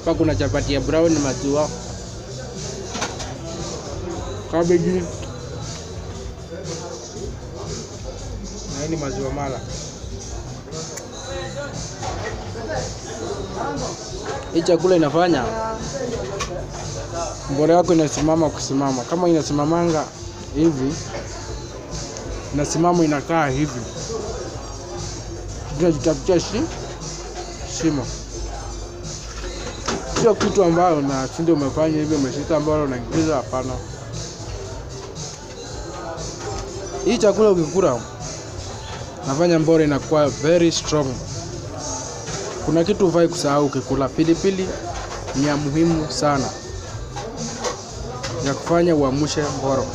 Hapa kuna chapati ya brown, maziwa, cabbage na hii maziwa mala. Hii chakula inafanya mbore yako inasimama kusimama. Kama inasimamanga hivi, inasimama inakaa hivi. Tunajitafutia shimo. Sio kitu ambayo na sindi umefanya hivi umeshika ambalo unaingiza, hapana. Hii chakula ukikula nafanya mbore inakuwa very strong. Kuna kitu hufai kusahau ukikula. Pilipili ni ya muhimu sana ya kufanya uamshe mboro.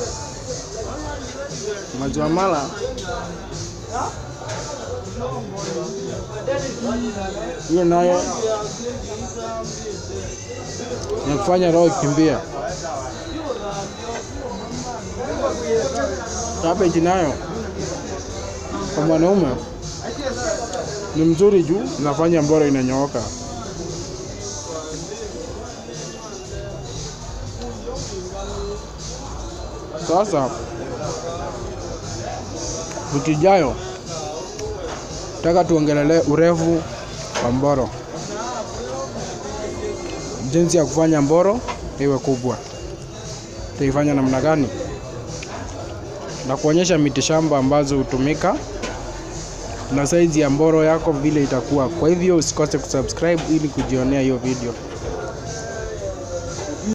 Maziwa mala hiyo nayo na kufanya roho kimbia. Cabbage nayo kwa mwanaume ni mzuri juu nafanya mboro inanyooka. Sasa wiki ijayo nataka tuongelelee urefu wa mboro, jinsi ya kufanya mboro iwe kubwa. Tuifanya namna gani, na kuonyesha mitishamba ambazo hutumika na size ya mboro yako vile itakuwa. Kwa hivyo usikose kusubscribe ili kujionea hiyo video.